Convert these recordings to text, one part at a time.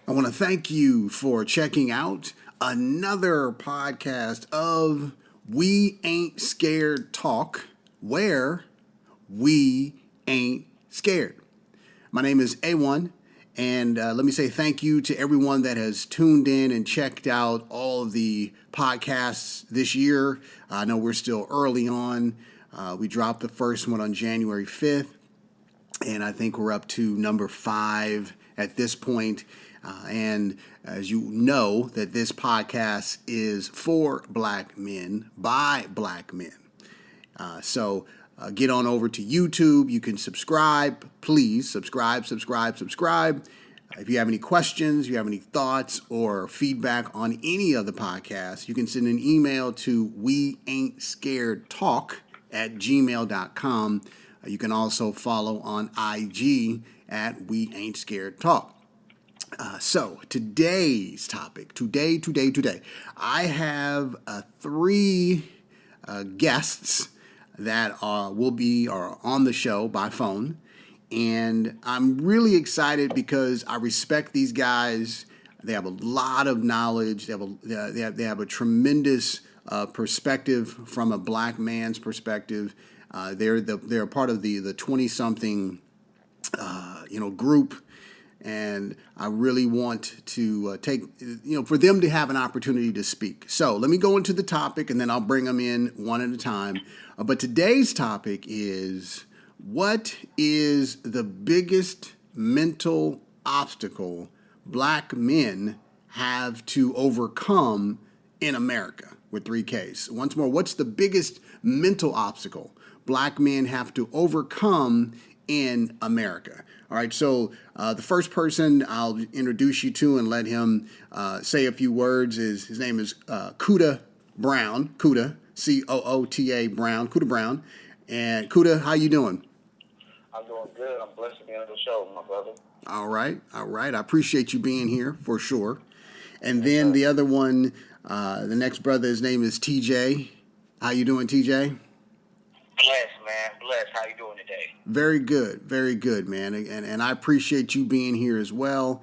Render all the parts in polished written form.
I want to thank you for checking out another podcast of We Ain't Scared Talk, where we ain't scared. My name is A1, and let me say thank you to everyone that has tuned in and checked out all of the podcasts this year. I know we're still early on. We dropped the first one on January 5th, and I think we're up to number 5 at this point. And as you know, that this podcast is for black men, by black men. So get on over to YouTube. You can subscribe. Please subscribe. If you have any questions, you have any thoughts or feedback on any of the podcasts, you can send an email to weain'tscaredtalk@gmail.com. You can also follow on IG at We Ain't Scared Talk. So today's topic, today, I have 3 guests that are on the show by phone, and I'm really excited because I respect these guys. They have a lot of knowledge. They have a tremendous perspective from a black man's perspective. They're part of the 20-something group. And I really want to for them to have an opportunity to speak. So let me go into the topic, and then I'll bring them in one at a time. But today's topic is, what is the biggest mental obstacle black men have to overcome in America, with 3 Ks? Once more, what's the biggest mental obstacle black men have to overcome in America? All right, so the first person I'll introduce you to and let him say a few words his name is Coota Brown. Coota, Coota Brown. Coota Brown. And Coota, how you doing? I'm doing good. I'm blessed to be on the show, my brother. All right. I appreciate you being here for sure. And then the other one, the next brother, his name is TJ. How you doing, TJ? Blessed, man. Blessed. How you doing today? Very good, man. And I appreciate you being here as well.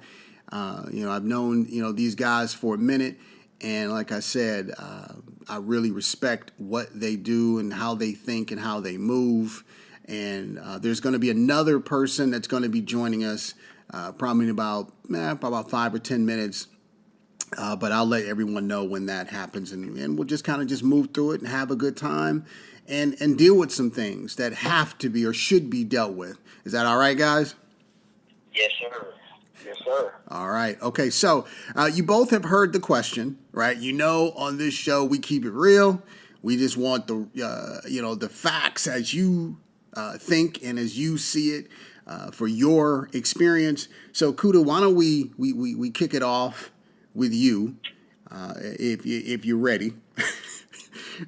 I've known, these guys for a minute. And like I said, I really respect what they do and how they think and how they move. And there's going to be another person that's going to be joining us probably in about 5 or 10 minutes. But I'll let everyone know when that happens. And we'll just kind of just move through it and have a good time. And deal with some things that have to be or should be dealt with. Is that all right, guys? Yes, sir. Yes, sir. All right. Okay, so you both have heard the question, right? On this show, we keep it real. We just want the facts as you think and as you see it for your experience. So, Coota, why don't we kick it off with you, if you're ready,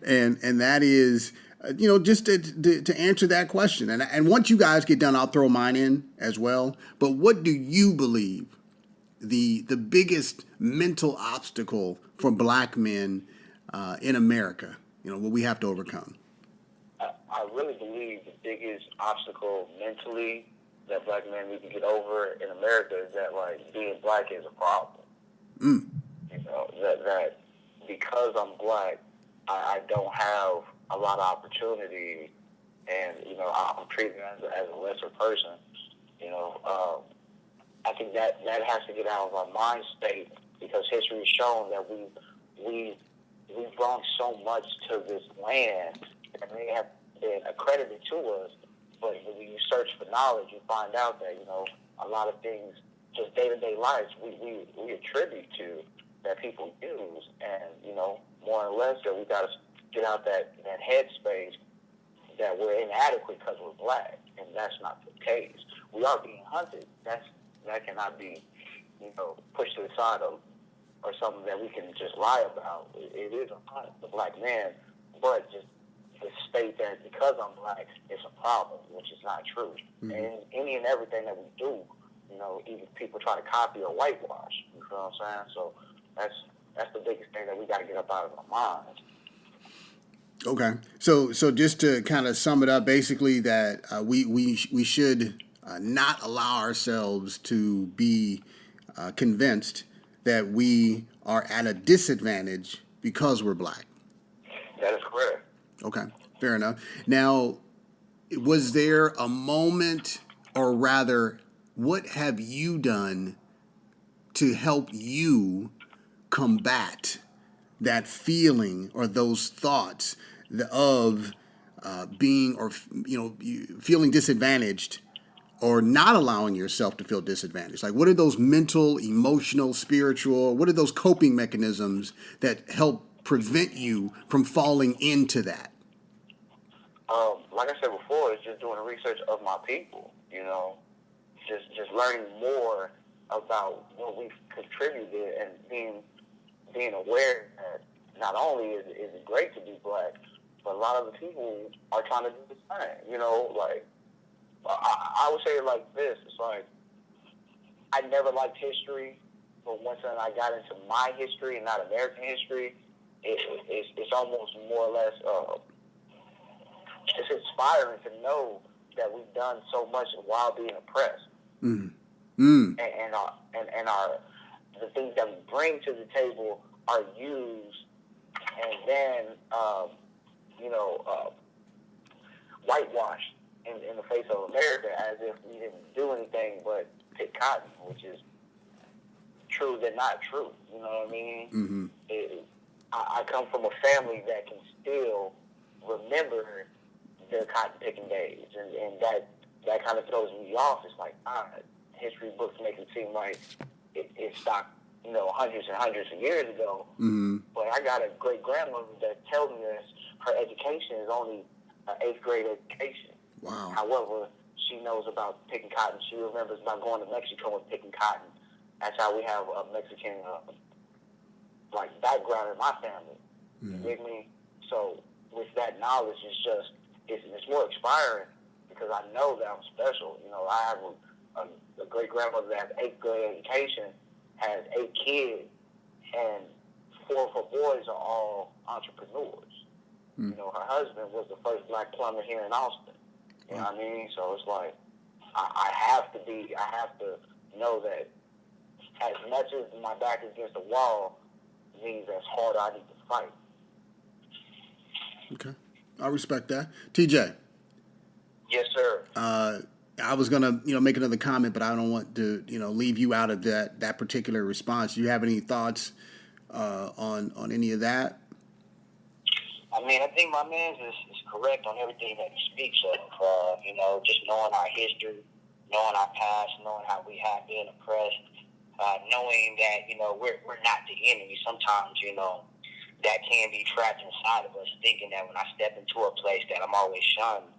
and that is. Just to answer that question. And once you guys get done, I'll throw mine in as well. But what do you believe the biggest mental obstacle for black men in America, what we have to overcome? I really believe the biggest obstacle mentally that black men need to get over in America is that, being black is a problem. That because I'm black, I don't have a lot of opportunity, and I'm treated as a lesser person. I think that has to get out of our mind state, because history has shown that we've brought so much to this land, and they have been accredited to us. But when you search for knowledge, you find out that a lot of things, just day-to-day lives, we attribute to that people use, and more or less that we got to get out that headspace that we're inadequate because we're black, and that's not the case. We are being hunted. That cannot be, pushed to the side or something that we can just lie about. It is a hunt, the black man, but just to state that because I'm black, it's a problem, which is not true. Mm-hmm. And any and everything that we do, even people try to copy or whitewash. You know what I'm saying? So that's the biggest thing that we got to get up out of our minds. Okay, so just to kind of sum it up, basically that we should not allow ourselves to be convinced that we are at a disadvantage because we're black. That is correct. Okay, fair enough. Now, was there a moment, or rather, what have you done to help you combat that feeling or those thoughts of being, or feeling disadvantaged, or not allowing yourself to feel disadvantaged? Like, what are those mental, emotional, spiritual, what are those coping mechanisms that help prevent you from falling into that? Like I said before, it's just doing the research of my people, just learning more about what we've contributed, and being aware that not only is it great to be black, but a lot of the people are trying to do the same. Like, I would say it like this: it's like, I never liked history, but once I got into my history and not American history, it's almost more or less it's inspiring to know that we've done so much while being oppressed. Mm. Mm. And the things that we bring to the table are used, and then whitewashed in the face of America, as if we didn't do anything but pick cotton, which is true but not true. You know what I mean? Mm-hmm. I come from a family that can still remember their cotton picking days, and that kind of throws me off. It's like, history books make it seem like it stopped, hundreds and hundreds of years ago. Mm-hmm. But I got a great grandmother that tells me that her education is only an 8th grade education. Wow. However, she knows about picking cotton. She remembers about going to Mexico and picking cotton. That's how we have a Mexican background in my family. Mm-hmm. You dig me? So with that knowledge, it's more inspiring, because I know that I'm special. I have a great grandmother that has 8th grade education, has 8 kids, and 4 of her boys are all entrepreneurs. Mm. Her husband was the first black plumber here in Austin. You know what I mean? So it's like, I have to know that as much as my back is against the wall means as hard I need to fight. Okay. I respect that. TJ. Yes, sir. I was gonna, make another comment, but I don't want to, leave you out of that particular response. Do you have any thoughts on any of that? I mean, I think my man is correct on everything that he speaks of. Just knowing our history, knowing our past, knowing how we have been oppressed, knowing that we're not the enemy. Sometimes that can be trapped inside of us, thinking that when I step into a place that I'm always shunned.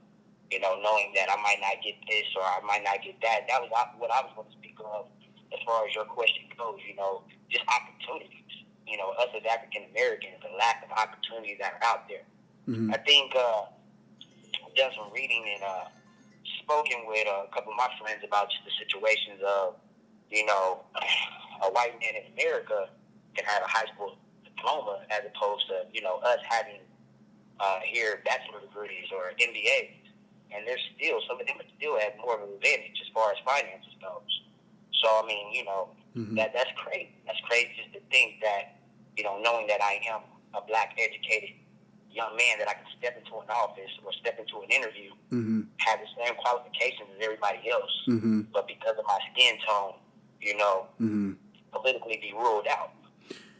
Knowing that I might not get this or I might not get that. That was what I was going to speak of as far as your question goes. Just opportunities. Us as African Americans, the lack of opportunities that are out there. Mm-hmm. I think I've done some reading and spoken with a couple of my friends about just the situations of, a white man in America can have a high school diploma as opposed to, us having here bachelor degrees or MBAs. And there's still, some of them still have more of an advantage as far as finances goes. So, I mean, mm-hmm. that's crazy. That's crazy just to think that, knowing that I am a black, educated young man, that I can step into an office or step into an interview, mm-hmm. have the same qualifications as everybody else, mm-hmm. but because of my skin tone, mm-hmm. politically be ruled out.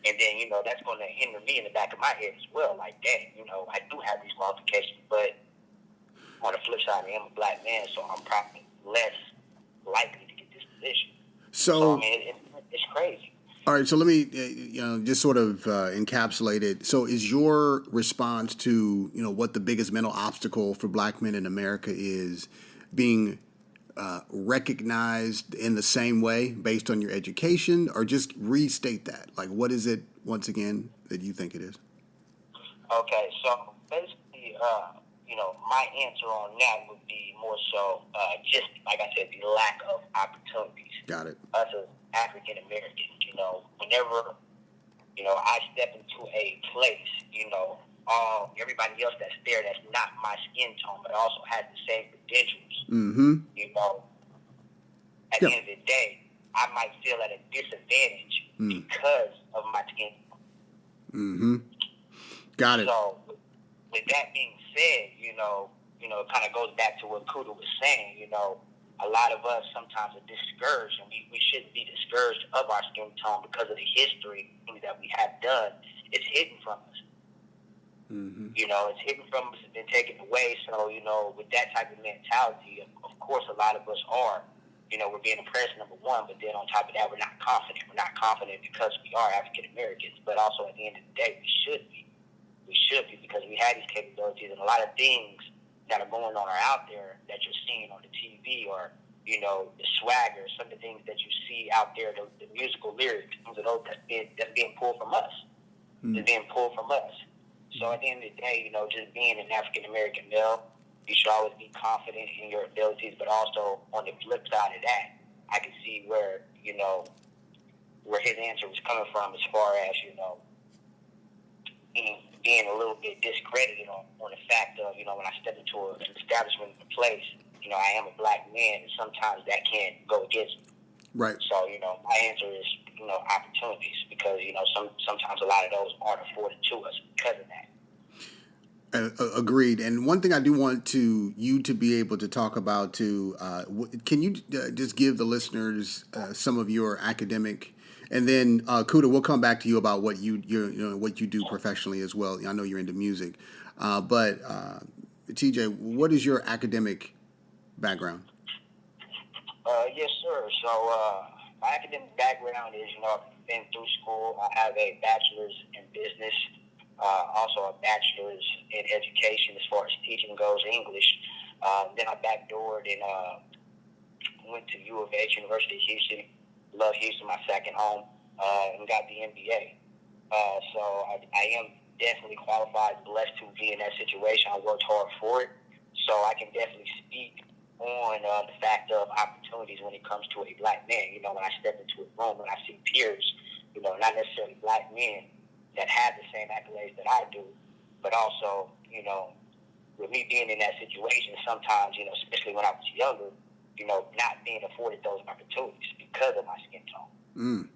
And then, that's going to hinder me in the back of my head as well. Like, dang, I do have these qualifications, but on the flip side, I am a black man, so I'm probably less likely to get this position. So I mean, it's crazy. All right, so let me, just sort of encapsulate it. So is your response to, what the biggest mental obstacle for black men in America is, being recognized in the same way based on your education, or just restate that? Like, what is it, once again, that you think it is? Okay, so basically, my answer on that would be more so just, like I said, the lack of opportunities. Got it. Us as African Americans, whenever, I step into a place, everybody else that's there that's not my skin tone, but also has the same credentials, mm-hmm. At the end of the day, I might feel at a disadvantage because of my skin tone. Mm-hmm. Got it. So, with that being said, it kind of goes back to what Kuda was saying. A lot of us sometimes are discouraged, and we shouldn't be discouraged of our skin tone because of the history, things that we have done. It's hidden from us. Mm-hmm. It's hidden from us. It's been taken away. So, with that type of mentality, of course, a lot of us are. We're being oppressed, number one, but then on top of that, we're not confident. We're not confident because we are African Americans, but also at the end of the day, we should be. We should be, because we have these capabilities, and a lot of things that are going on are out there that you're seeing on the TV, or the swagger, some of the things that you see out there, the musical lyrics, things of those that's being pulled from us. It's being pulled from us. So at the end of the day, just being an African American male, you should always be confident in your abilities, but also on the flip side of that, I can see where where his answer was coming from, as far as being a little bit discredited on the fact of when I step into an establishment, a place, I am a black man, and sometimes that can go against me. Right. So my answer is opportunities, because sometimes a lot of those aren't afforded to us because of that. Agreed. And one thing I do want you to be able to talk about too, can you just give the listeners some of your academic, and then Kuda, we'll come back to you about what you do professionally as well. I know you're into music, but TJ, what is your academic background? Yes, sir. So my academic background is, I've been through school. I have a bachelor's in business. Also a bachelor's in education as far as teaching goes, English. Then I backdoored and went to U of H, University of Houston. Love Houston, my second home, and got the MBA. So I am definitely qualified, blessed to be in that situation. I worked hard for it. So I can definitely speak on the fact of opportunities when it comes to a black man. When I step into a room and I see peers, not necessarily black men, that have the same accolades that I do, but also, with me being in that situation, sometimes, especially when I was younger, not being afforded those opportunities because of my skin tone.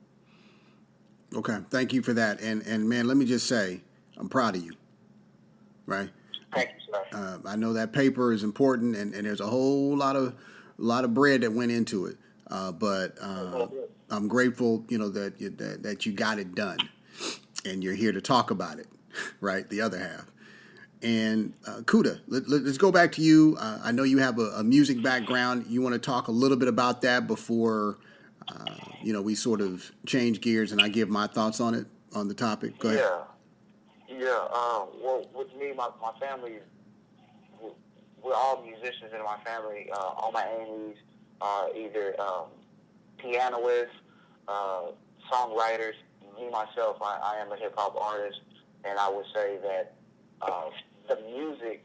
Okay, thank you for that. And man, let me just say, I'm proud of you. Right? Thank you, sir. I know that paper is important, and there's a whole lot of bread that went into it. But I'm grateful, that you got it done. And you're here to talk about it, right? The other half. And Kuda, let's go back to you. I know you have a music background. You want to talk a little bit about that before, we sort of change gears and I give my thoughts on the topic. Go ahead. Yeah. Well, with me, my family, we're all musicians in my family. All my aunties are either pianists, songwriters. Me, myself, I am a hip-hop artist, and I would say that the music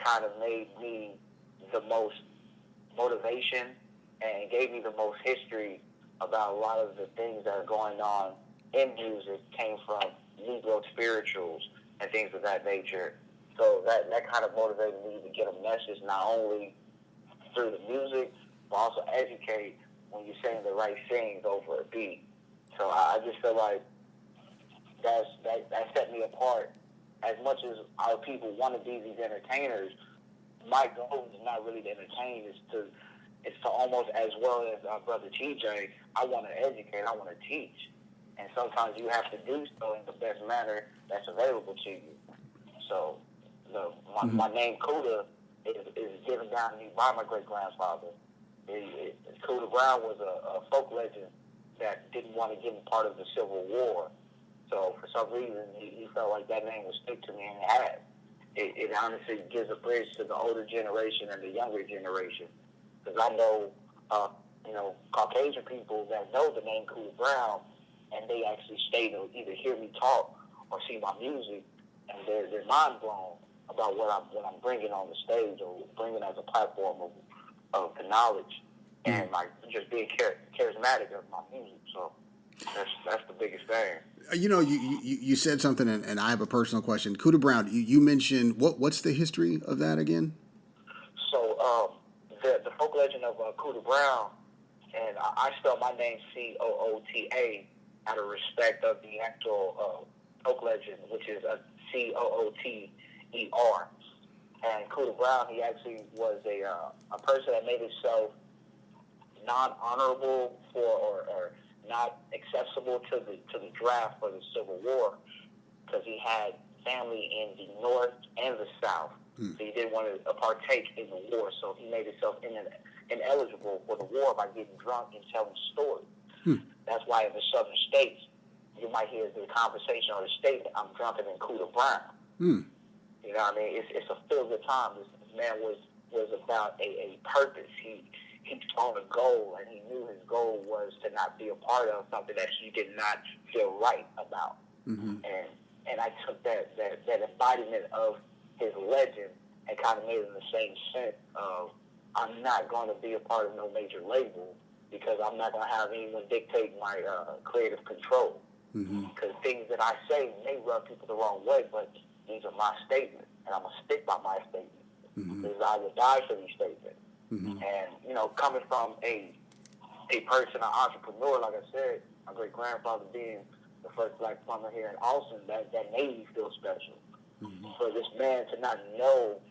kind of made me the most motivation and gave me the most history about a lot of the things that are going on in music came from Negro spirituals and things of that nature. So that kind of motivated me to get a message not only through the music, but also educate when you're saying the right things over a beat. So I just feel like that set me apart. As much as our people want to be these entertainers, my goal is not really to entertain. It's to almost, as well as our brother TJ, I want to educate, I want to teach. And sometimes you have to do so in the best manner that's available to you. So my name, Kuda, is given down to me by my great-grandfather. Kuda Brown was a folk legend that didn't want to get in part of the Civil War. So for some reason, he felt like that name would stick to me, and it has. It honestly gives a bridge to the older generation and the younger generation. Because I know, Caucasian people that know the name Kuda Brown, and they actually stay to either hear me talk or see my music, and they're mind blown about what I'm bringing on the stage or bringing as a platform of the knowledge and like just being charismatic of my music. So that's the biggest thing. You said something, and I have a personal question. Kuda Brown, you mentioned what's the history of that again? So the folk legend of Kuda Brown, and I spell my name Coota out of respect of the actual folk legend, which is a Cooter. And Cooter Brown, he actually was a person that made himself non-honorable or not accessible to the draft for the Civil War because he had family in the North and the South. So he didn't want to partake in the war, so he made himself ineligible for the war by getting drunk and telling stories. That's why in the Southern states, you might hear the conversation or the statement, "I'm drunker than Cooter Brown." You know what I mean? It's a feel good time. This man was about a purpose. He on a goal, and he knew his goal was to not be a part of something that he did not feel right about. And I took that embodiment of his legend and kind of made it in the same sense of, I'm not going to be a part of no major label because I'm not going to have anyone dictate my creative control. Because things that I say may rub people the wrong way, but these are my statements, and I'm going to stick by my statements. Because I will die for these statements. And, you know, coming from a person, an entrepreneur, like I said, my great-grandfather being the first black plumber here in Austin, that made me feel special. For this man to not know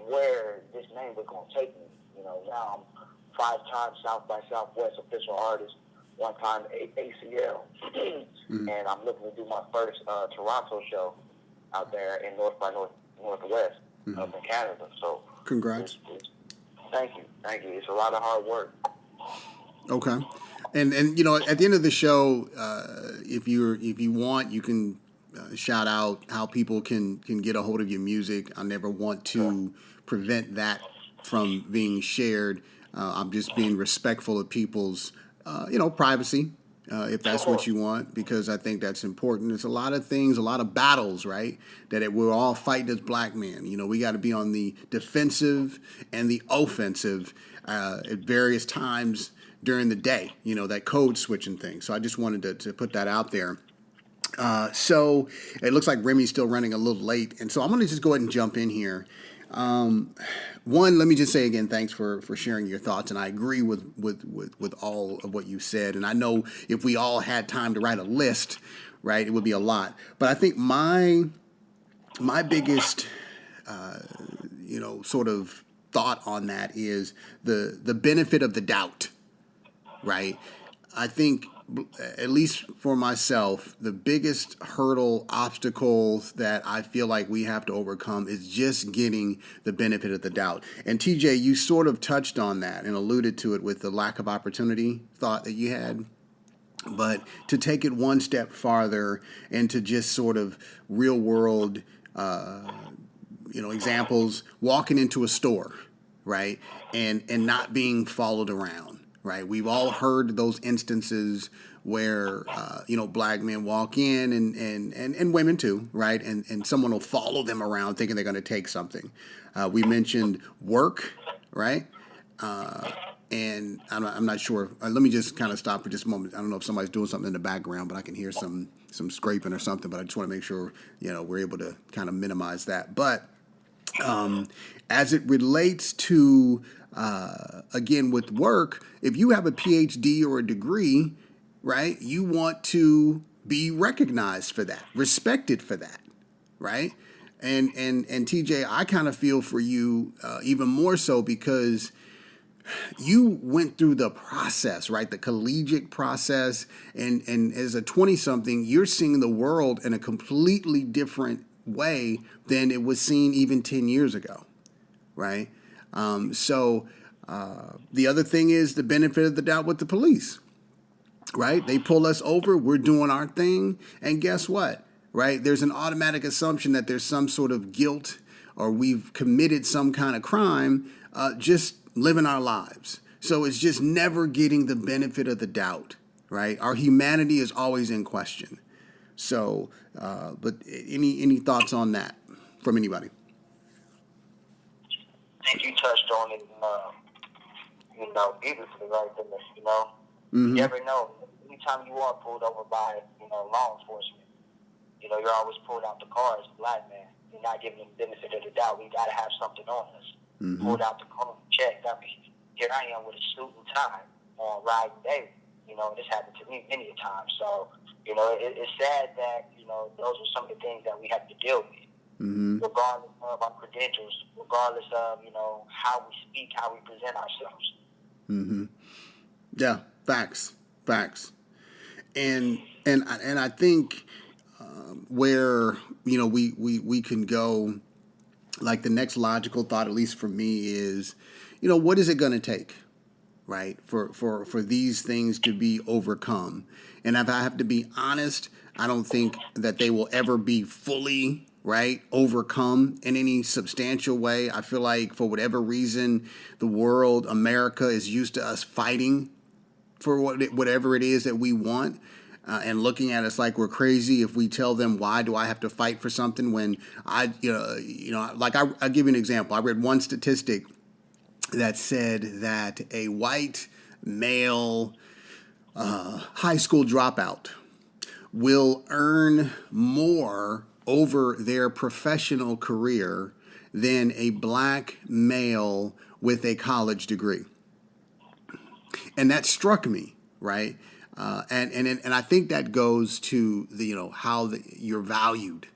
where this name was going to take me. You know, now I'm 5 times South by Southwest official artist, 1 time ACL, and I'm looking to do my first Toronto show out there in North by Northwest up in Canada. So congrats. Thank you. It's a lot of hard work. Okay, and you know, at the end of the show, if you want, you can shout out how people can get a hold of your music. I never want to prevent that from being shared. I'm just being respectful of people's privacy. If that's what you want, because I think that's important. There's a lot of things, a lot of battles, right, that we're all fighting as black men. You know, we got to be on the defensive and the offensive at various times during the day, you know, that code switching thing. So I just wanted to put that out there. So it looks like Remy's still running a little late. And so I'm going to just go ahead and jump in here. One, let me just say again, thanks for sharing your thoughts. And I agree with all of what you said. And I know if we all had time to write a list, right, it would be a lot. But I think my biggest, sort of thought on that is the benefit of the doubt, right? I think, at least for myself, the biggest obstacles that I feel like we have to overcome is just getting the benefit of the doubt. And TJ, you sort of touched on that and alluded to it with the lack of opportunity thought that you had. But to take it one step farther and to just sort of real world, examples, walking into a store, right, and not being followed around. Right, we've all heard those instances where black men walk in and women too, right, and someone will follow them around thinking they're going to take something. We mentioned work, right, and I'm not sure. Let me just kind of stop for just a moment. I don't know if somebody's doing something in the background, but I can hear some scraping or something. But I just want to make sure we're able to kind of minimize that. But as it relates to again, with work, if you have a PhD or a degree, right, you want to be recognized for that, respected for that, right? And TJ, I kind of feel for you even more so because you went through the process, right, the collegiate process, and as a 20-something, you're seeing the world in a completely different way than it was seen even 10 years ago, right? So the other thing is the benefit of the doubt with the police, right? They pull us over, we're doing our thing, and guess what, right? There's an automatic assumption that there's some sort of guilt or we've committed some kind of crime, just living our lives. So it's just never getting the benefit of the doubt, right? Our humanity is always in question. So, but any thoughts on that from anybody? I think you touched on it, beautifully right there, You never know. Anytime you are pulled over by, law enforcement, you're always pulled out the car as a black man. You're not giving them the benefit of the doubt. We got to have something on us. Pulled out the car, checked. I mean, here I am with a suit and tie on riding daily. You know, this happened to me many a time. So, you know, it's sad that, you know, those are some of the things that we have to deal with. Mm-hmm. Regardless of our credentials, regardless of, you know, how we speak, how we present ourselves. Mm-hmm. Yeah, facts. And I think where, you know, we can go, like the next logical thought, at least for me, is, you know, what is it going to take, right, for these things to be overcome? And if I have to be honest, I don't think that they will ever be fully, right, overcome in any substantial way. I feel like for whatever reason, the world, America, is used to us fighting for whatever it is that we want. And looking at us like we're crazy if we tell them, why do I have to fight for something when like I'll give you an example. I read one statistic that said that a white male high school dropout will earn more over their professional career than a black male with a college degree. And that struck me, right? And I think that goes to the, you know, how you're valued,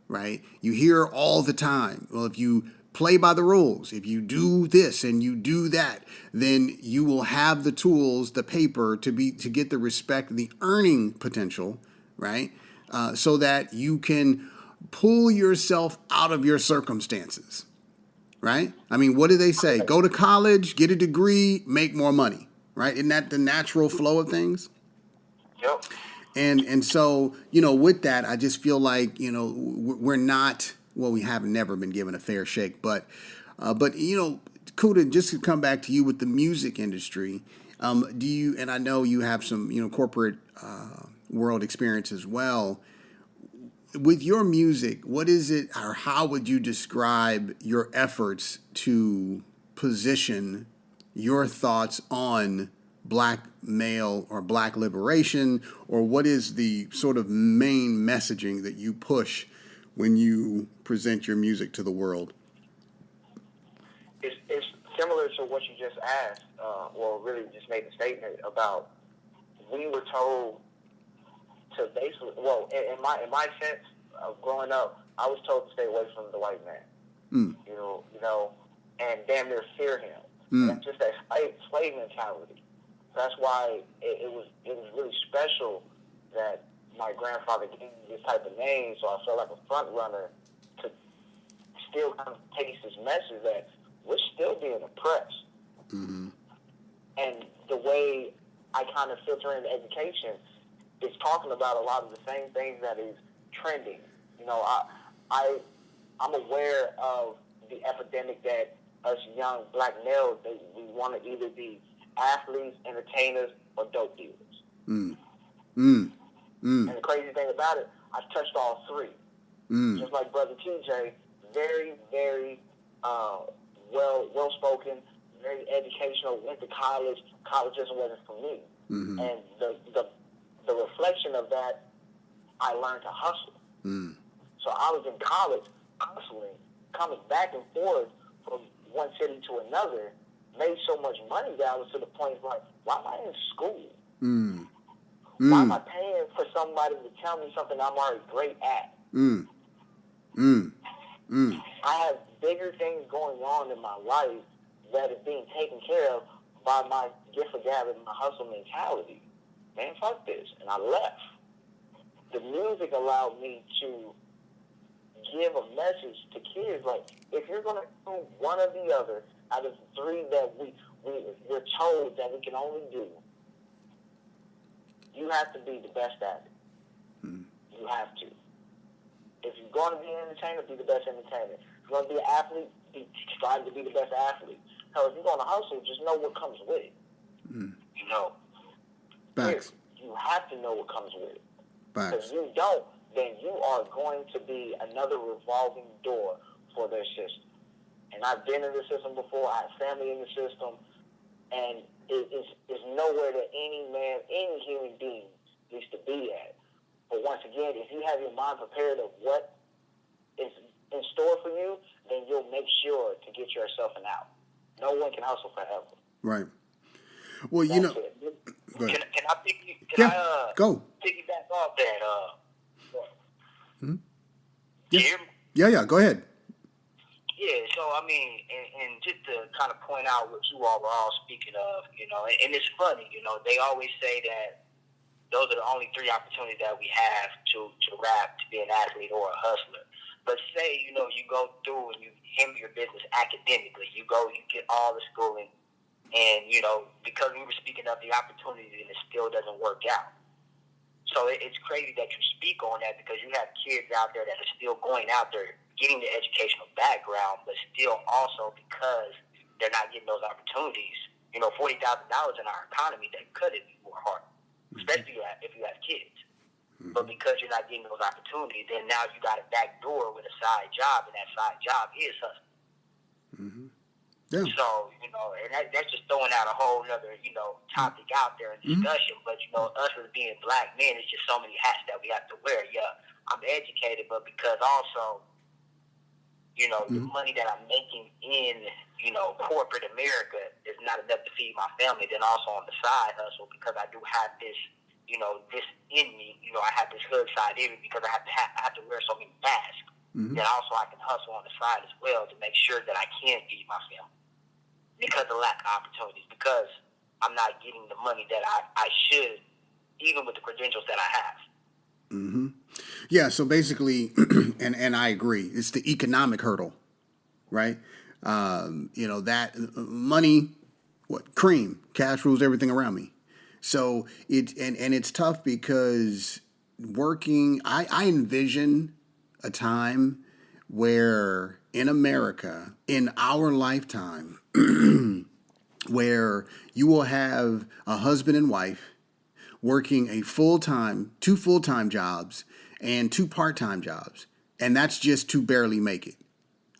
right? You hear all the time, well, if you play by the rules, if you do this and you do that, then you will have the tools, the paper to get the respect, the earning potential, right? So that you can pull yourself out of your circumstances, right? I mean, what do they say? Go to college, get a degree, make more money, right? Isn't that the natural flow of things? Yep. And so, you know, with that, I just feel like, you know, we're not, well, we have never been given a fair shake, but you know, Kuda, just to come back to you with the music industry, do you, and I know you have some, you know, corporate world experience as well. With your music, what is it, or how would you describe your efforts to position your thoughts on black male or black liberation, or what is the sort of main messaging that you push when you present your music to the world? It's similar to what you just asked, or really just made a statement about. We were told to basically, well, in my sense of growing up, I was told to stay away from the white man. You know, and damn near fear him. And that's just that slave mentality. That's why it was really special that my grandfather gave me this type of name, so I felt like a front runner to still kind of taste this message that we're still being oppressed. Mm-hmm. And the way I kind of filter in education is talking about a lot of the same things that is trending. You know, I'm aware of the epidemic that us young black males, we want to either be athletes, entertainers, or dope dealers. And the crazy thing about it, I've touched all three. Just like Brother TJ, very, very well-spoken, very educational, went to college. College just wasn't for me. And the reflection of that, I learned to hustle. So I was in college hustling, coming back and forth from one city to another, made so much money that I was to the point like, why am I in school? Why am I paying for somebody to tell me something I'm already great at? I have bigger things going on in my life that is being taken care of by my gift of gab and my hustle mentality. Man, fuck this. And I left. The music allowed me to give a message to kids like, if you're going to do one or the other out of the three that we're told that we can only do, you have to be the best at it. You have to. If you're going to be an entertainer, be the best entertainer. If you're going to be an athlete, strive to be the best athlete. Hell, if you're going to hustle, just know what comes with it. You know. Facts. You have to know what comes with it. Facts. If you don't, then you are going to be another revolving door for their system. And I've been in the system before. I have family in the system. And it's nowhere that any man, any human being needs to be at. But once again, if you have your mind prepared of what is in store for you, then you'll make sure to get yourself an out. No one can hustle forever. Right. Well, you know, That's it. go ahead. Can I pick you? Go. Piggyback off that? Hmm? You Yeah. hear me? Yeah, go ahead. Yeah, so I mean, and just to kind of point out what you all were all speaking of, and it's funny, they always say that those are the only three opportunities that we have to rap, to be an athlete or a hustler. But say, you go through and you handle your business academically, you get all the schooling, and, because we were speaking of the opportunities and it still doesn't work out. So it's crazy that you speak on that because you have kids out there that are still going out there getting the educational background, but still also because they're not getting those opportunities. $40,000 in our economy, that could be more hard, especially if you have kids. Mm-hmm. But because you're not getting those opportunities, then now you got a back door with a side job, and that side job is hustling. Mm-hmm. Yeah. So, and that's just throwing out a whole other, topic out there in discussion. Mm-hmm. But, us as being black men, it's just so many hats that we have to wear. Yeah, I'm educated, but because also, the money that I'm making in, corporate America is not enough to feed my family. Then also on the side hustle, because I do have this, this in me, I have this hood side in me because I have to wear so many masks. Mm-hmm. Then also I can hustle on the side as well to make sure that I can feed my family because of lack of opportunities, because I'm not getting the money that I should, even with the credentials that I have. Mm-hmm. Yeah, so basically, and I agree, it's the economic hurdle, right? That money, cream, cash rules everything around me. So it's tough because working, I envision a time where in America, in our lifetime, where you will have a husband and wife working two full-time jobs and two part-time jobs. And that's just to barely make it.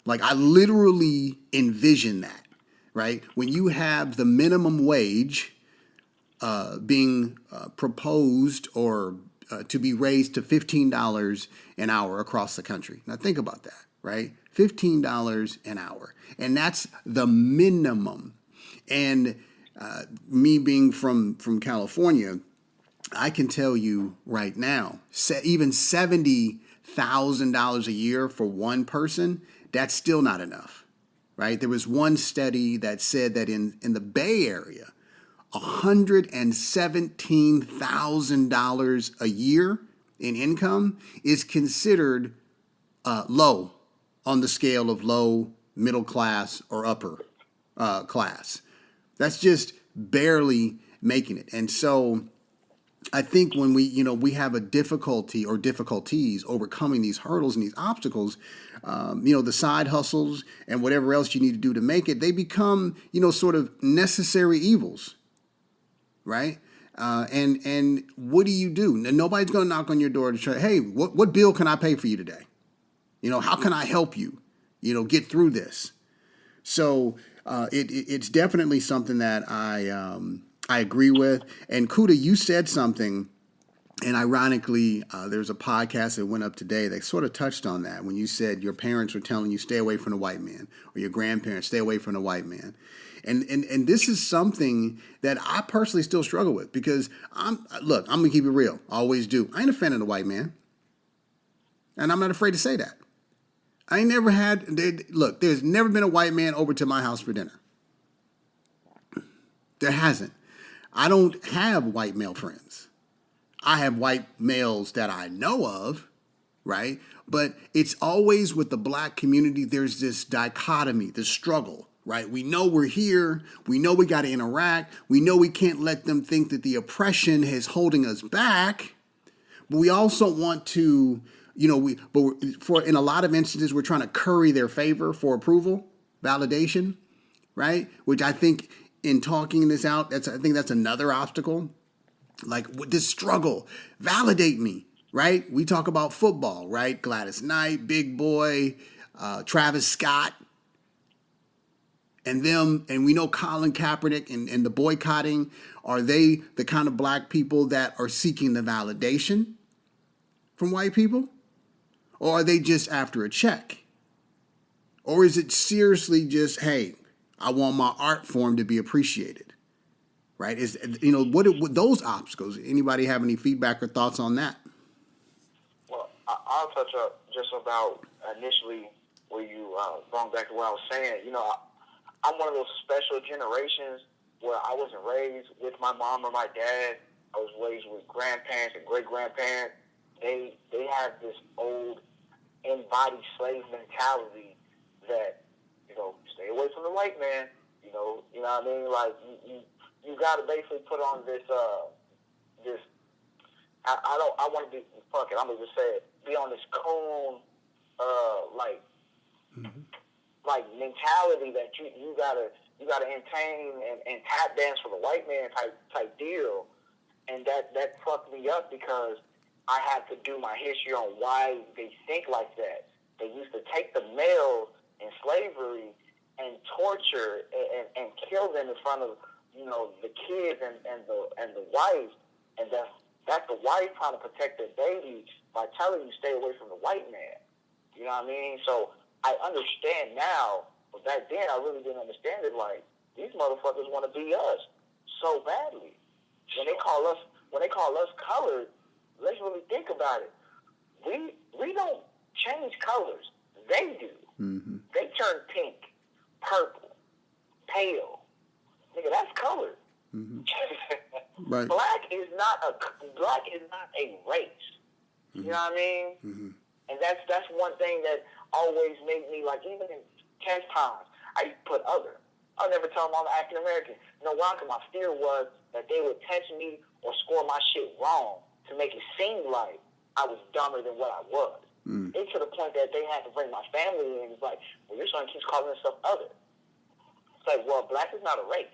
Like, I literally envision that, right? When you have the minimum wage being proposed or to be raised to $15 an hour across the country. Now think about that, right? $15 an hour. And that's the minimum. And me being from California, I can tell you right now, even $70,000 a year for one person, that's still not enough, right? There was one study that said that in the Bay Area, $117,000 a year in income is considered low on the scale of low, middle class, or upper class. That's just barely making it. And so I think when we have a difficulty or difficulties overcoming these hurdles and these obstacles, the side hustles and whatever else you need to do to make it, they become, sort of necessary evils, right? And what do you do? Nobody's going to knock on your door to say, hey, what bill can I pay for you today? How can I help you, get through this? So it's definitely something that I agree with. And Kuda, you said something, and ironically, there's a podcast that went up today that sort of touched on that when you said your parents were telling you stay away from the white man, or your grandparents stay away from the white man. And this is something that I personally still struggle with because I'm going to keep it real. I always do. I ain't a fan of the white man. And I'm not afraid to say that. I ain't never there's never been a white man over to my house for dinner. There hasn't. I don't have white male friends. I have white males that I know of, right? But it's always with the black community, there's this dichotomy, this struggle, right? We know we're here. We know we got to interact. We know we can't let them think that the oppression is holding us back. But we also want to, in a lot of instances, we're trying to curry their favor for approval, validation, right? Which I think in talking this out, I think that's another obstacle. Like this struggle, validate me, right? We talk about football, right? Gladys Knight, Big Boy, Travis Scott, and we know Colin Kaepernick and the boycotting. Are they the kind of black people that are seeking the validation from white people? Or are they just after a check? Or is it seriously just, hey, I want my art form to be appreciated, right? Is what those obstacles? Anybody have any feedback or thoughts on that? Well, I'll touch up just about initially where you going back to what I was saying. I'm one of those special generations where I wasn't raised with my mom or my dad. I was raised with grandparents and great grandparents. They have this old embodied slave mentality that stay away from the white man. You know what I mean? Like you got to basically put on this this. I want to be fuck it. I'm gonna just say it. Be on this coon like mentality that you gotta entertain and tap dance for the white man type deal, and that fucked me up because I had to do my history on why they think like that. They used to take the males in slavery and torture and kill them in front of the kids and the wife, and that's the wife trying to protect their baby by telling you stay away from the white man. You know what I mean? So I understand now, but back then I really didn't understand it. Like, these motherfuckers want to be us so badly. When they call us colored, let's really think about it. We don't change colors. They do. Mm-hmm. They turn pink, purple, pale. Nigga, that's color. Mm-hmm. Right. Black is not a race. Mm-hmm. You know what I mean? Mm-hmm. And that's one thing that always made me, like, even in test times, I used to put other. I'll never tell them I'm African American. Why? Because my fear was that they would test me or score my shit wrong to make it seem like I was dumber than what I was. Mm. It's to the point that they had to bring my family in. It's like, well, your son keeps calling himself other. It's like, well, black is not a race.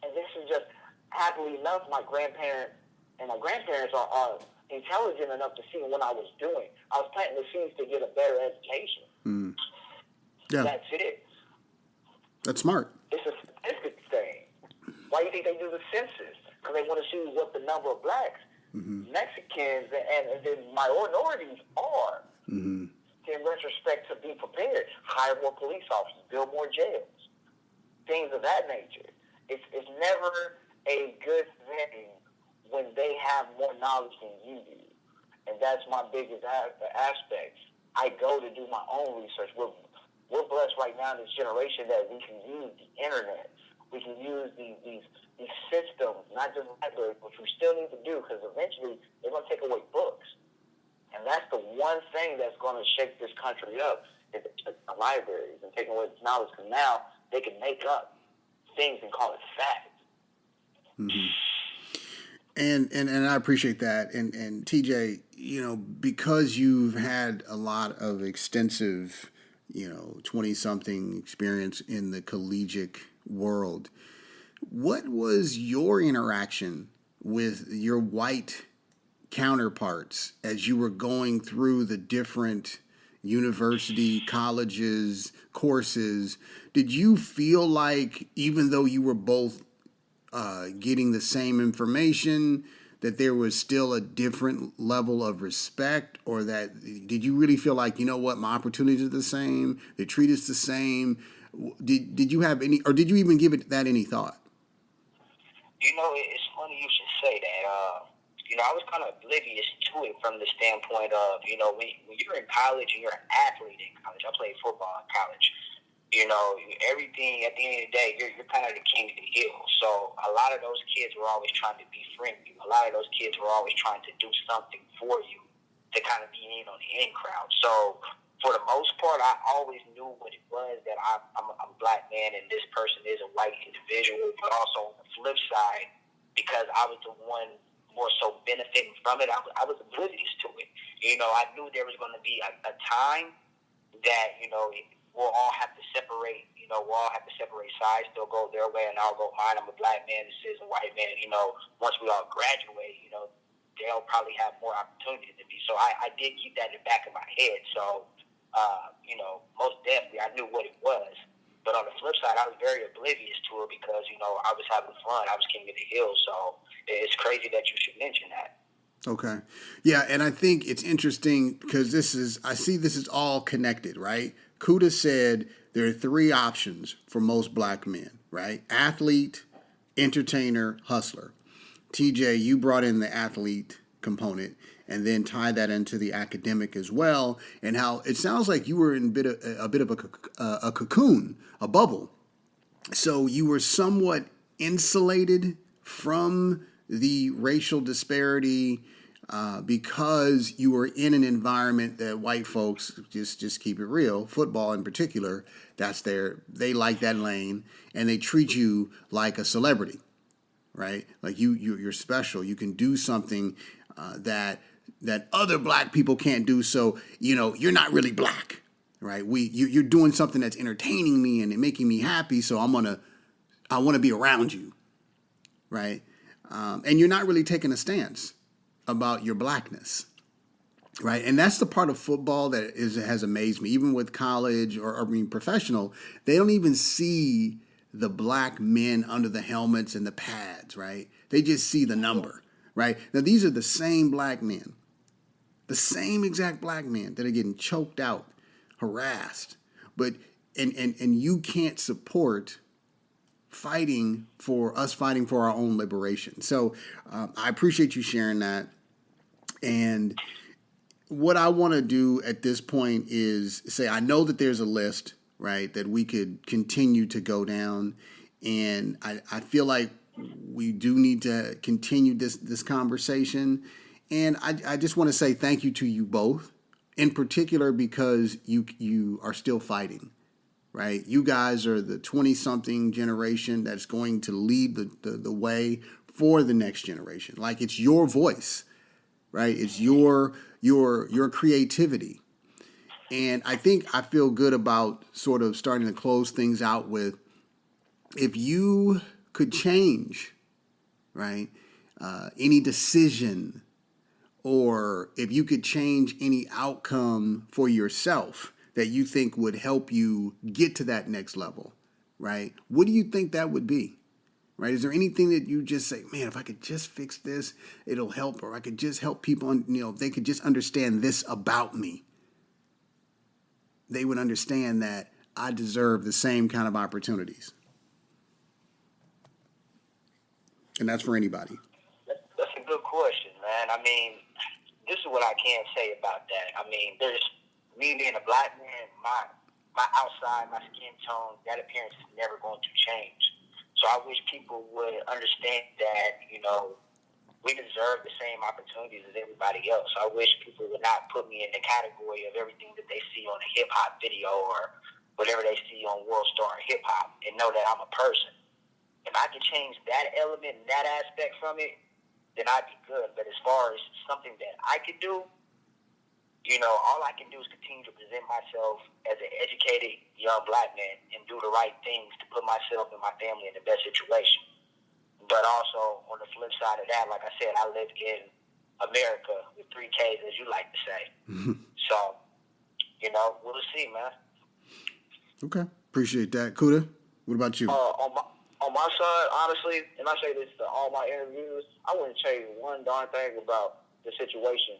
And this is just, happily enough, my grandparents are intelligent enough to see what I was doing. I was planting the seeds to get a better education. Mm. Yeah. That's it. That's smart. It's a statistic thing. Why do you think they do the census? Because they want to see what the number of blacks, mm-hmm. Mexicans, and then minorities are. Mm-hmm. In retrospect, to be prepared, hire more police officers, build more jails, things of that nature. It's never a good thing when they have more knowledge than you do. And that's my biggest aspect. I go to do my own research. We're blessed right now in this generation that we can use the internet. We can use these systems, not just libraries, which we still need to do because eventually they're going to take away books. And that's the one thing that's going to shake this country up is the libraries and taking away this knowledge. Because now they can make up things and call it fact. Mm-hmm. And I appreciate that. And TJ, because you've had a lot of extensive, 20-something experience in the collegiate world, what was your interaction with your white counterparts as you were going through the different university, colleges, courses? Did you feel like, even though you were both getting the same information, that there was still a different level of respect, or that did you really feel like, my opportunities are the same, they treat us the same? Did you have any, or did you even give it that any thought? It's funny you should say that. I was kind of oblivious to it from the standpoint of, when you're in college and you're an athlete in college. I played football in college. Everything at the end of the day, you're kind of the king of the hill. So a lot of those kids were always trying to befriend you. A lot of those kids were always trying to do something for you to kind of be in on the in crowd. So for the most part, I always knew what it was that I'm a black man and this person is a white individual. But also on the flip side, because I was the one more so benefiting from it, I was oblivious to it. I knew there was going to be a time that, we'll all have to separate, we'll all have to separate sides. They'll go their way and I'll go mine. I'm a black man, this is a white man. Once we all graduate, they'll probably have more opportunities than me. So I did keep that in the back of my head. So, most definitely I knew what it was. But on the flip side, I was very oblivious to it because, I was having fun. I was king of the hill. So it's crazy that you should mention that. Okay. Yeah, and I think it's interesting because I see this is all connected, right? Kuda said there are three options for most black men, right? Athlete, entertainer, hustler. TJ, you brought in the athlete component and then tie that into the academic as well, and how it sounds like you were in a bit of a cocoon, a bubble. So you were somewhat insulated from the racial disparity because you were in an environment that white folks, just keep it real, football in particular, they like that lane, and they treat you like a celebrity, right? Like you're special. You can do something that other black people can't do. So you're not really black, right? You're doing something that's entertaining me and making me happy. So I want to be around you, right? And you're not really taking a stance about your blackness, right? And that's the part of football that has amazed me. Even with college or professional, they don't even see the black men under the helmets and the pads, right? They just see the number, right? Now, these are the same black men, the same exact black men that are getting choked out, harassed, but and you can't support fighting for our own liberation. So I appreciate you sharing that. And what I want to do at this point is say, I know that there's a list, right, that we could continue to go down. And I feel like we do need to continue this conversation. And I just want to say thank you to you both, in particular because you are still fighting, right? You guys are the 20-something generation that's going to lead the way for the next generation. Like, it's your voice, right? It's your creativity. And I feel good about sort of starting to close things out with, if you could change, right, any decision, or if you could change any outcome for yourself that you think would help you get to that next level, right? What do you think that would be, right? Is there anything that you just say, man, if I could just fix this, it'll help, or I could just help people, if they could just understand this about me, they would understand that I deserve the same kind of opportunities. And that's for anybody. That's a good question, man. I mean, this is what I can say about that. I mean, there's me being a black man, my outside, my skin tone, that appearance is never going to change. So I wish people would understand that, we deserve the same opportunities as everybody else. I wish people would not put me in the category of everything that they see on a hip-hop video or whatever they see on World Star Hip-Hop, and know that I'm a person. If I could change that element and that aspect from it, then I'd be good. But as far as something that I could do, all I can do is continue to present myself as an educated young black man and do the right things to put myself and my family in the best situation. But also, on the flip side of that, like I said, I live in America with 3 Ks, as you like to say. So, we'll see, man. Okay. Appreciate that. Kuda, what about you? On my side, honestly, and I say this to all my interviews, I wouldn't change one darn thing about the situation.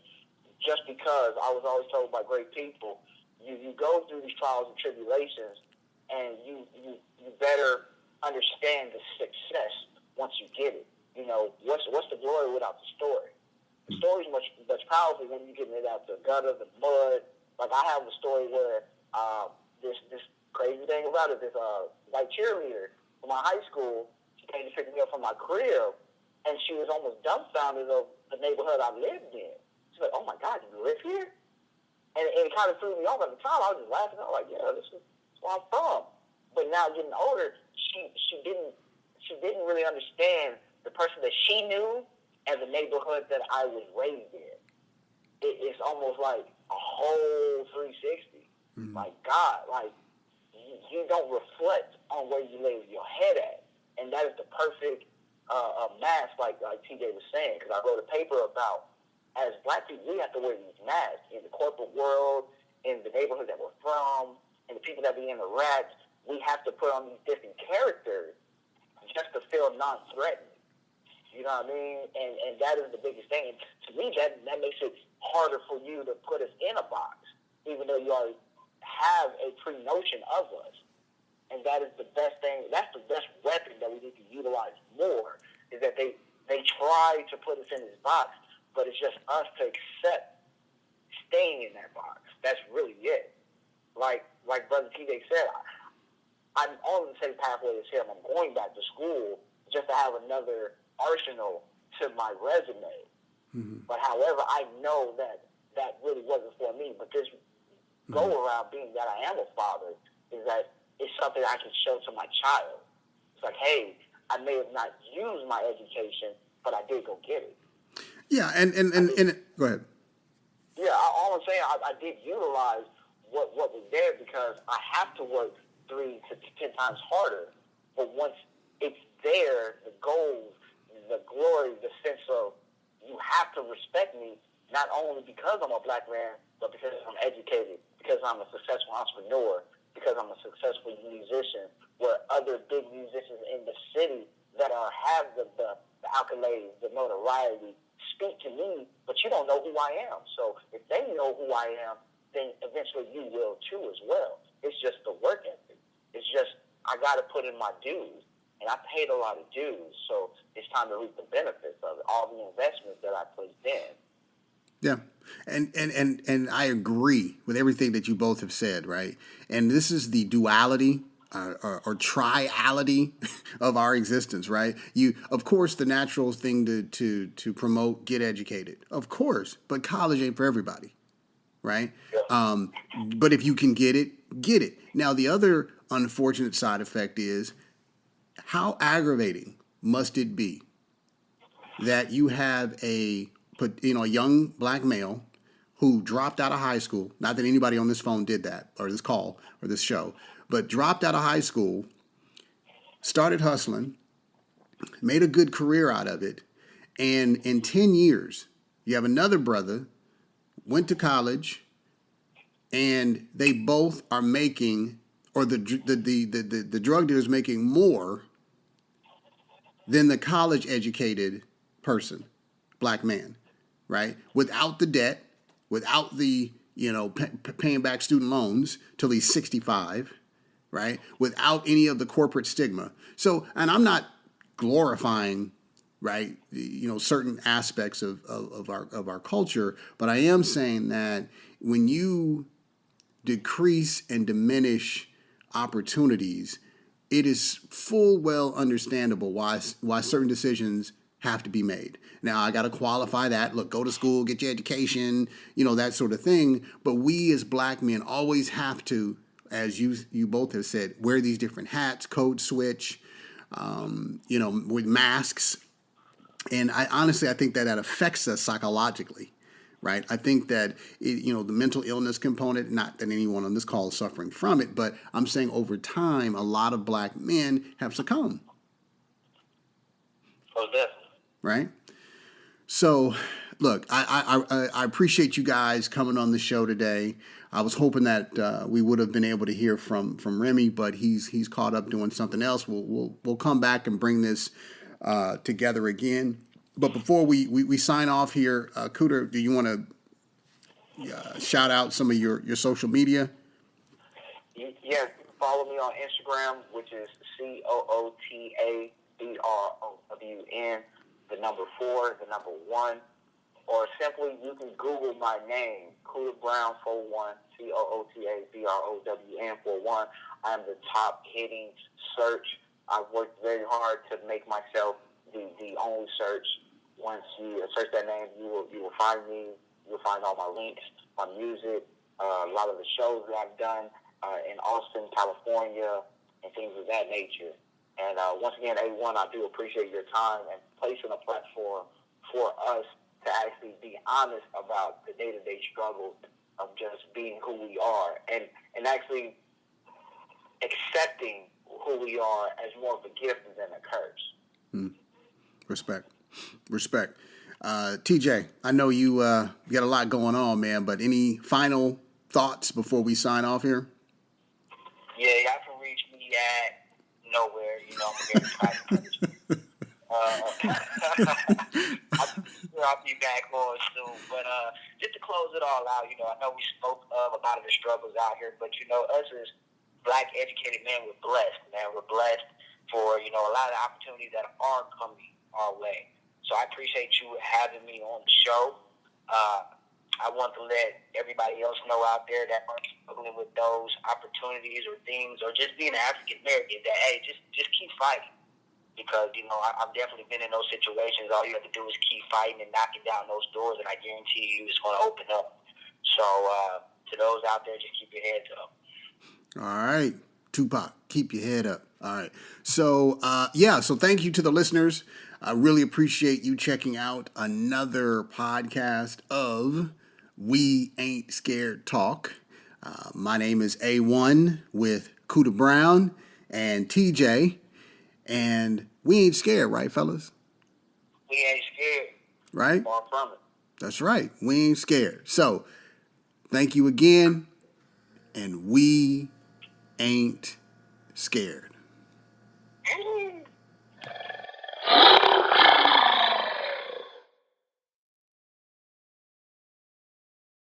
Just because I was always told by great people, you go through these trials and tribulations, and you better understand the success once you get it. What's the glory without the story? The story's much powerful when you're getting it out the gutter, the mud. Like, I have a story where this crazy thing about it, this white cheerleader from my high school, she came to pick me up from my crib, and she was almost dumbfounded of the neighborhood I lived in. She's like, "Oh my God, you live here?" And it kind of threw me off at the time. I was just laughing. I was like, "Yeah, this is where I'm from." But now getting older, she didn't really understand the person that she knew and the neighborhood that I was raised in. It's almost like a whole 360. Mm-hmm. My God, like, you don't reflect on where you lay your head at. And that is the perfect mask, like TJ was saying, because I wrote a paper about, as black people, we have to wear these masks in the corporate world, in the neighborhood that we're from, and the people that we interact. We have to put on these different characters just to feel non-threatening. You know what I mean? And that is the biggest thing. And to me, that makes it harder for you to put us in a box, even though you already have a pre-notion of us. and that is the best thing. That's the best weapon that we need to utilize more. Is that they try to put us in this box, but it's just us to accept staying in that box. That's really it. Like Brother TJ said, I'm on the same pathway as him. I'm going back to school just to have another arsenal to my resume. Mm-hmm. But however, I know that really wasn't for me. But this go around, being that I am a father, is that it's something I can show to my child. It's like, hey, I may have not used my education, but I did go get it. Yeah, and go ahead. Yeah, all I'm saying, I did utilize what was there, because I have to work 3 to 10 times harder. But once it's there, the goals, the glory, the sense of you have to respect me, not only because I'm a black man, but because I'm educated, because I'm a successful entrepreneur, because I'm a successful musician, where other big musicians in the city that have the accolades, the notoriety, speak to me, but you don't know who I am. So if they know who I am, then eventually you will too as well. It's just the work ethic. It's just, I got to put in my dues. And I paid a lot of dues, so it's time to reap the benefits of it, all the investments that I placed in. Yeah, and I agree with everything that you both have said, right? And this is the duality or triality of our existence, right? Of course, the natural thing to promote, get educated, of course, but college ain't for everybody, right? Yeah. But if you can get it, get it. Now, the other unfortunate side effect is, how aggravating must it be that you have a young black male who dropped out of high school, not that anybody on this phone did that, or this call, or this show, but dropped out of high school, started hustling, made a good career out of it, and in 10 years, you have another brother, went to college, and they both are making, or the drug dealer is making more than the college-educated person, black man, right? Without the debt, without the, paying back student loans till he's 65, right? Without any of the corporate stigma. So, and I'm not glorifying, right, certain aspects of our culture, but I am saying that when you decrease and diminish opportunities, it is full well understandable why certain decisions have to be made. Now, I got to qualify that. Look, go to school, get your education, that sort of thing. But we as black men always have to, as you both have said, wear these different hats, code switch, with masks. And I think that affects us psychologically. Right. I think that, the mental illness component, not that anyone on this call is suffering from it, but I'm saying over time, a lot of black men have succumbed. Oh, definitely. Right. So, look, I appreciate you guys coming on the show today. I was hoping that we would have been able to hear from Remy, but he's caught up doing something else. We'll come back and bring this together again. But before we sign off here, Cooter, do you want to shout out some of your social media? Yeah, follow me on Instagram, which is COOTABROWN, the number 4, the number 1. Or simply, you can Google my name, Cooter Brown 41, COOTABROWN 41. I'm the top hitting search. I've worked very hard to make myself the only search. Once you search that name, you will find me. You'll find all my links, my music, a lot of the shows that I've done in Austin, California, and things of that nature. And once again, A1, I do appreciate your time and placing a platform for us to actually be honest about the day-to-day struggles of just being who we are and actually accepting who we are as more of a gift than a curse. Respect. TJ, I know you got a lot going on, man, but any final thoughts before we sign off here? Yeah, y'all can reach me at nowhere. I'm very excited. I'll be back on soon. But just to close it all out, I know we spoke of a lot of the struggles out here, but us as black educated men, we're blessed, man. We're blessed for, you know, a lot of the opportunities that are coming our way. So I appreciate you having me on the show. I want to let everybody else know out there that are struggling with those opportunities or things, or just being an African American, that, hey, just keep fighting. Because, you know, I've definitely been in those situations. All you have to do is keep fighting and knocking down those doors, and I guarantee you it's going to open up. So to those out there, just keep your heads up. All right, Tupac, keep your head up. All right. So, so thank you to the listeners. I really appreciate you checking out another podcast of We Ain't Scared Talk. My name is A1 with Kuda Brown and TJ, and we ain't scared, right, fellas? We ain't scared. Right? Far from it. That's right. We ain't scared. So, thank you again, and we ain't scared.